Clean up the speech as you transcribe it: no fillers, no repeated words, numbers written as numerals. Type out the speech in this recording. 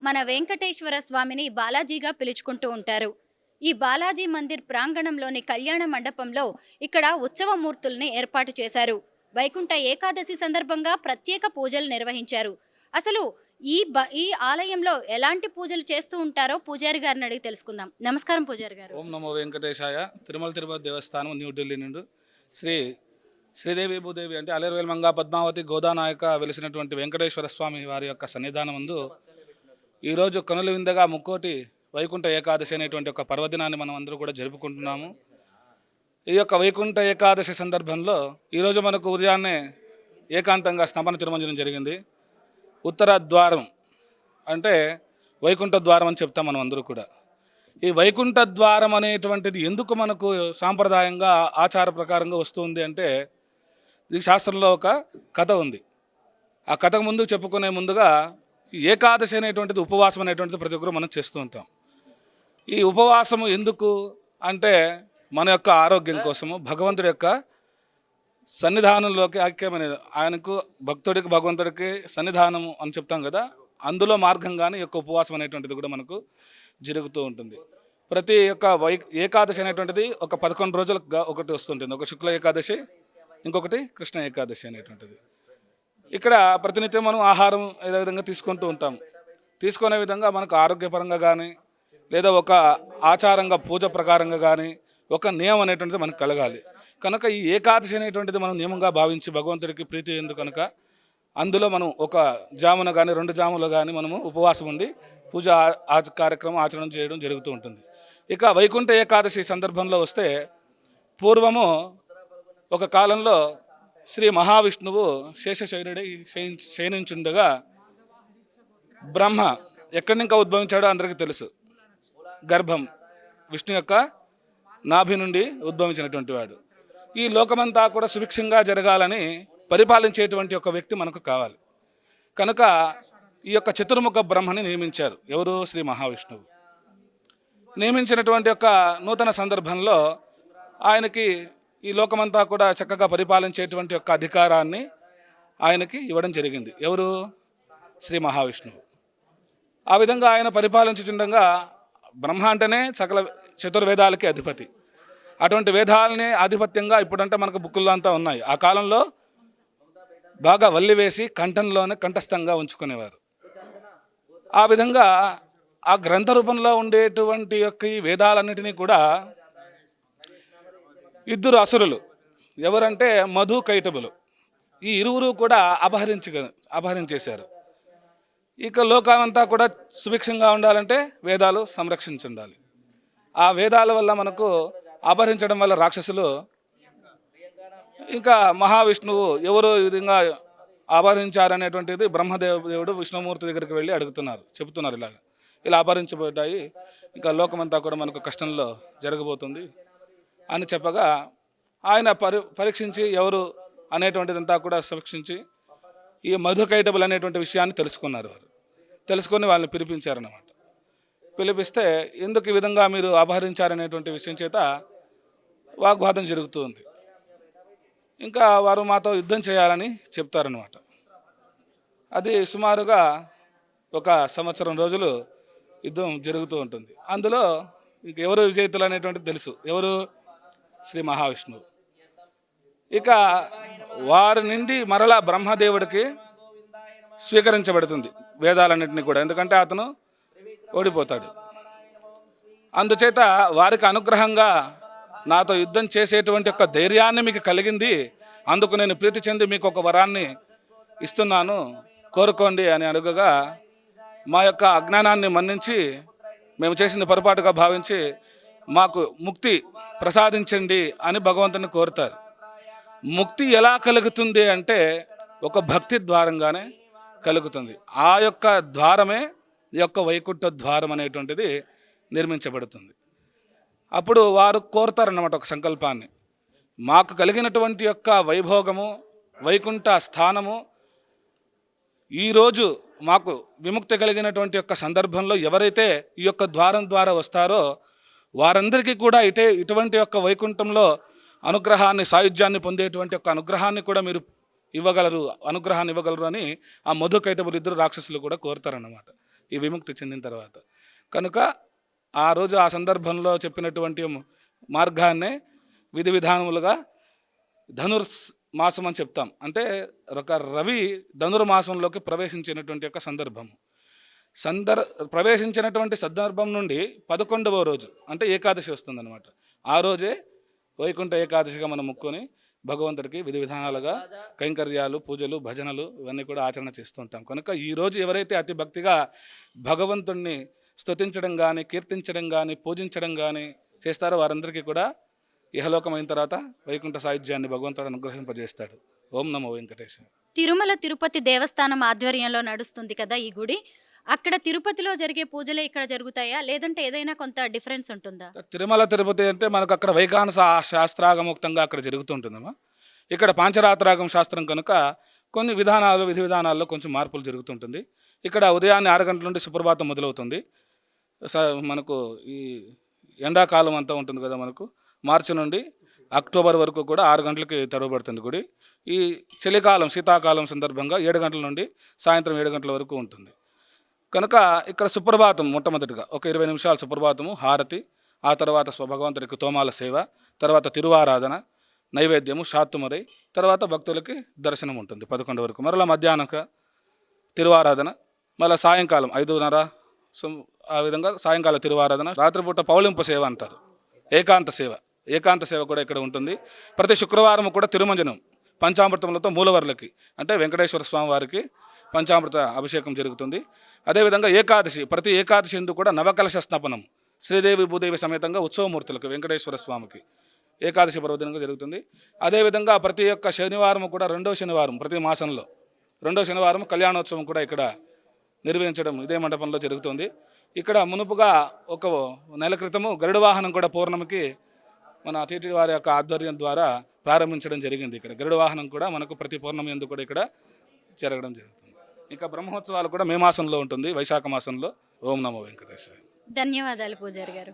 మన వెంకటేశ్వర స్వామిని బాలాజీగా పిలుచుకుంటూ ఉంటారు. ఈ బాలాజీ మందిర్ ప్రాంగణంలోని కళ్యాణ మండపంలో ఇక్కడ ఉత్సవమూర్తుల్ని ఏర్పాటు చేశారు. వైకుంఠ ఏకాదశి సందర్భంగా ప్రత్యేక పూజలు నిర్వహించారు. అసలు ఈ ఆలయంలో ఎలాంటి పూజలు చేస్తూ ఉంటారో పూజారి గారిని అడిగి తెలుసుకుందాం. నమస్కారం పూజారి గారు. ఓం నమో వెంకటేశాయ. తిరుమల తిరుపతి దేవస్థానం, న్యూఢిల్లీ నుండి శ్రీదేవి భూదేవి అంటే అలేరువేల్మంగా పద్మావతి గోదానాయక వెలిసినటువంటి వెంకటేశ్వర స్వామి వారి యొక్క సన్నిధానం ముందు ఈరోజు కనుల విందగా ముక్కోటి వైకుంఠ ఏకాదశి అనేటువంటి ఒక పర్వదినాన్ని మనం అందరూ కూడా జరుపుకుంటున్నాము. ఈ యొక్క వైకుంఠ ఏకాదశి సందర్భంలో ఈరోజు మనకు ఉదయాన్నే ఏకాంతంగా స్తంభన తిరుమంజనం జరిగింది. ఉత్తర ద్వారం అంటే వైకుంఠ ద్వారం అని చెప్తాం మనం అందరూ కూడా. ఈ వైకుంఠ ద్వారం అనేటువంటిది ఎందుకు మనకు సాంప్రదాయంగా ఆచార ప్రకారంగా వస్తుంది అంటే ఈ శాస్త్రంలో ఒక కథ ఉంది. ఆ కథకు ముందు చెప్పుకునే ముందుగా ఏకాదశి అనేటువంటిది, ఉపవాసం అనేటువంటిది ప్రతి ఒక్కరు మనం చేస్తూ ఉంటాం. ఈ ఉపవాసము ఎందుకు అంటే మన యొక్క ఆరోగ్యం కోసము, భగవంతుడి యొక్క సన్నిధానంలోకి ఐక్యమనేది, ఆయనకు భక్తుడికి భగవంతుడికి సన్నిధానము అని చెప్తాం కదా, అందులో మార్గంగానే ఈ యొక్క ఉపవాసం అనేటువంటిది కూడా మనకు జరుగుతూ ఉంటుంది. ప్రతి యొక్క ఏకాదశి అనేటువంటిది ఒక 11 రోజులకు ఒకటి వస్తుంటుంది. ఒక శుక్ల ఏకాదశి, ఇంకొకటి కృష్ణ ఏకాదశి అనేటువంటిది. ఇక్కడ ప్రతినిత్యం మనం ఆహారం ఏదో విధంగా తీసుకుంటూ ఉంటాం. తీసుకునే విధంగా మనకు ఆరోగ్యపరంగా కానీ లేదా ఒక ఆచారంగా పూజ ప్రకారంగా కానీ ఒక నియమం అనేటువంటిది మనకు కలగాలి. కనుక ఈ ఏకాదశి అనేటువంటిది మనం నియమంగా భావించి భగవంతుడికి ప్రీతి ఎందుకు కనుక అందులో మనం ఒక జామున కానీ 2 జాములు కానీ మనము ఉపవాసం ఉండి పూజ కార్యక్రమం ఆచరణ చేయడం జరుగుతూ ఉంటుంది. ఇక వైకుంఠ ఏకాదశి సందర్భంలో వస్తే పూర్వము ఒక కాలంలో శ్రీ మహావిష్ణువు శేషశైలుడై శయనించుండగా బ్రహ్మ ఎక్కడి నుంచి ఉద్భవించాడో అందరికీ తెలుసు. గర్భం, విష్ణు యొక్క నాభి నుండి ఉద్భవించినటువంటి వాడు. ఈ లోకమంతా కూడా సుభిక్షంగా జరగాలని పరిపాలించేటువంటి ఒక వ్యక్తి మనకు కావాలి. కనుక ఈ యొక్క చతుర్ముఖ బ్రహ్మని నియమించారు. ఎవరు? శ్రీ మహావిష్ణువు. నియమించినటువంటి యొక్క నూతన సందర్భంలో ఆయనకి ఈ లోకమంతా కూడా చక్కగా పరిపాలించేటువంటి యొక్క అధికారాన్ని ఆయనకి ఇవ్వడం జరిగింది. ఎవరు? శ్రీ మహావిష్ణువు. ఆ విధంగా ఆయన పరిపాలించుచుండగా, బ్రహ్మ అంటేనే సకల చతుర్వేదాలకి అధిపతి. అటువంటి వేదాలని ఆధిపత్యంగా ఇప్పుడంటే మనకు బుక్కుల్లో అంతా ఉన్నాయి. ఆ కాలంలో బాగా వల్లి వేసి కంఠంలోనే కంఠస్థంగా ఉంచుకునేవారు. ఆ విధంగా ఆ గ్రంథ రూపంలో ఉండేటువంటి యొక్క ఈ వేదాలన్నిటినీ కూడా ఇద్దరు అసురులు, ఎవరంటే మధు కైటబులు, ఈ ఇరువురు కూడా అపహరించేశారు. ఇక లోకాలంతా కూడా సుభిక్షంగా ఉండాలంటే వేదాలు సంరక్షించుండాలి. ఆ వేదాల వల్ల మనకు అపహరించడం వల్ల రాక్షసులు ఇంకా మహావిష్ణువు ఎవరు ఈ విధంగా అపహరించారనేటువంటిది బ్రహ్మదేవుడు విష్ణుమూర్తి దగ్గరికి వెళ్ళి చెబుతున్నారు ఇలా అపహరించబోతాయి, ఇంకా లోకమంతా కూడా మనకు కష్టంలో జరగబోతుంది అని చెప్పగా ఆయన పరీక్షించి ఎవరు అనేటువంటిదంతా కూడా సమీక్షించి ఈ మధుకైటబుల్ అనేటువంటి విషయాన్ని తెలుసుకున్నారు. తెలుసుకొని వాళ్ళని పిలిపించారన్నమాట. పిలిపిస్తే ఎందుకు ఈ విధంగా మీరు అపహరించారనేటువంటి విషయం చేత వాగ్వాదం జరుగుతుంది. ఇంకా వారు మాతో యుద్ధం చేయాలని చెప్తారనమాట. అది సుమారుగా 1 సంవత్సరం రోజులు యుద్ధం జరుగుతూ ఉంటుంది. అందులో ఎవరు విజేతలు అనేటువంటిది తెలుసు. ఎవరు? శ్రీ మహావిష్ణువు. ఇక వారి నుండి మరలా బ్రహ్మదేవుడికి స్వీకరించబడుతుంది వేదాలన్నింటినీ కూడా, ఎందుకంటే అతను ఓడిపోతాడు. అందుచేత వారికి అనుగ్రహంగా నాతో యుద్ధం చేసేటువంటి ఒక ధైర్యాన్ని మీకు కలిగింది, అందుకు నేను ప్రీతి చెంది మీకు ఒక వరాన్ని ఇస్తున్నాను, కోరుకోండి అని అడుగగా మా యొక్క అజ్ఞానాన్ని మన్నించి మేము చేసింది పొరపాటుగా భావించి మాకు ముక్తి ప్రసాదించండి అని భగవంతుని కోరుతారు. ముక్తి ఎలా కలుగుతుంది అంటే ఒక భక్తి ద్వారంగానే కలుగుతుంది. ఆ యొక్క ద్వారమే ఈ యొక్క వైకుంఠ ద్వారం అనేటువంటిది నిర్మించబడుతుంది. అప్పుడు వారు కోరుతారన్నమాట ఒక సంకల్పాన్ని, మాకు కలిగినటువంటి యొక్క వైభోగము, వైకుంఠ స్థానము ఈరోజు మాకు విముక్తి కలిగినటువంటి యొక్క సందర్భంలో ఎవరైతే ఈ యొక్క ద్వారం ద్వారా వస్తారో వారందరికీ కూడా ఇటువంటి యొక్క వైకుంఠంలో అనుగ్రహాన్ని, సాయుధ్యాన్ని పొందేటువంటి యొక్క అనుగ్రహాన్ని కూడా మీరు అనుగ్రహాన్ని ఇవ్వగలరు అని ఆ మధు కైటబులు ఇద్దరు రాక్షసులు కూడా కోరుతారన్నమాట. ఈ విముక్తి చెందిన తర్వాత. కనుక ఆ రోజు ఆ సందర్భంలో చెప్పినటువంటి మార్గాన్నే విధి విధానములుగా ధనుర్మాసం అని చెప్తాం. అంటే ఒక రవి ధనుర్మాసంలోకి ప్రవేశించినటువంటి యొక్క సందర్భము. ప్రవేశించినటువంటి సందర్భం నుండి 11వ రోజు అంటే ఏకాదశి వస్తుందన్నమాట. ఆ రోజే వైకుంఠ ఏకాదశిగా మనం మొక్కుకొని భగవంతుడికి విధి విధానాలుగా కైంకర్యాలు, పూజలు, భజనలు ఇవన్నీ కూడా ఆచరణ చేస్తుంటాం. కనుక ఈరోజు ఎవరైతే అతి భక్తిగా భగవంతుణ్ణి స్తుతించడం కానీ, కీర్తించడం కానీ, పూజించడం కానీ చేస్తారో వారందరికీ కూడా ఇహలోకమైన తర్వాత వైకుంఠ సాయుధ్యాన్ని భగవంతుడు అనుగ్రహింపజేస్తాడు. ఓం నమో వెంకటేశ్వర. తిరుమల తిరుపతి దేవస్థానం ఆధ్వర్యంలో నడుస్తుంది కదా ఈ గుడి. అక్కడ తిరుపతిలో జరిగే పూజలే ఇక్కడ జరుగుతాయా, లేదంటే ఏదైనా కొంత డిఫరెన్స్ ఉంటుందా? తిరుమల తిరుపతి అంటే మనకు అక్కడ వైఖానస శాస్త్రాగముక్తంగా అక్కడ జరుగుతుంటుందమ్మా. ఇక్కడ పాంచరాత్రాగం శాస్త్రం కనుక కొన్ని విధి విధానాల్లో కొంచెం మార్పులు జరుగుతుంటుంది. ఇక్కడ ఉదయాన్నే 6 గంటల నుండి సుప్రభాతం మొదలవుతుంది. మనకు ఈ ఎండాకాలం అంతా ఉంటుంది కదా, మనకు మార్చి నుండి అక్టోబర్ వరకు కూడా 6 గంటలకి తెరవబడుతుంది గుడి. ఈ చలికాలం, శీతాకాలం సందర్భంగా 7 గంటల నుండి సాయంత్రం 7 గంటల వరకు ఉంటుంది. కనుక ఇక్కడ సుప్రభాతం మొట్టమొదటిగా ఒక 20 నిమిషాలు సుప్రభాతము, హారతి, ఆ తర్వాత భగవంతుడికి తోమాల సేవ, తర్వాత తిరువారాధన, నైవేద్యము, శాత్తుమరై, తర్వాత భక్తులకి దర్శనం ఉంటుంది 11 వరకు. మరలా మధ్యాహ్నం తిరువారాధన, మళ్ళీ సాయంకాలం 5:30 ఆ విధంగా సాయంకాల తిరువారాధన, రాత్రిపూట పౌళింపు సేవ అంటారు, ఏకాంత సేవ కూడా ఇక్కడ ఉంటుంది. ప్రతి శుక్రవారం కూడా తిరుమంజనం పంచామృతములతో మూలవర్లకి అంటే వెంకటేశ్వర స్వామి వారికి పంచామృత అభిషేకం జరుగుతుంది. అదేవిధంగా ఏకాదశి, ప్రతి ఏకాదశి ఎందు కూడా నవకలశ స్నాపనం శ్రీదేవి భూదేవి సమేతంగా ఉత్సవమూర్తులకు వెంకటేశ్వర స్వామికి ఏకాదశి పర్వదినంగా జరుగుతుంది. అదేవిధంగా ప్రతి ఒక్క శనివారం కూడా రెండో శనివారం, ప్రతి మాసంలో రెండో శనివారం కళ్యాణోత్సవం కూడా ఇక్కడ నిర్వహించడం ఇదే మండపంలో జరుగుతుంది. ఇక్కడ మునుపుగా ఒక నెల క్రితము గరుడ వాహనం కూడా పౌర్ణమికి మన టీటీడీ వారి యొక్క ఆధ్వర్యం ద్వారా ప్రారంభించడం జరిగింది. ఇక్కడ గరుడ వాహనం కూడా మనకు ప్రతి పౌర్ణమి ఎందుకు కూడా ఇక్కడ జరగడం జరుగుతుంది. ఇంకా బ్రహ్మోత్సవాలు కూడా మే మాసంలో ఉంటుంది, వైశాఖ మాసంలో. ఓం నమో వెంకటేశ్వర. ధన్యవాదాలు పూజారి గారు.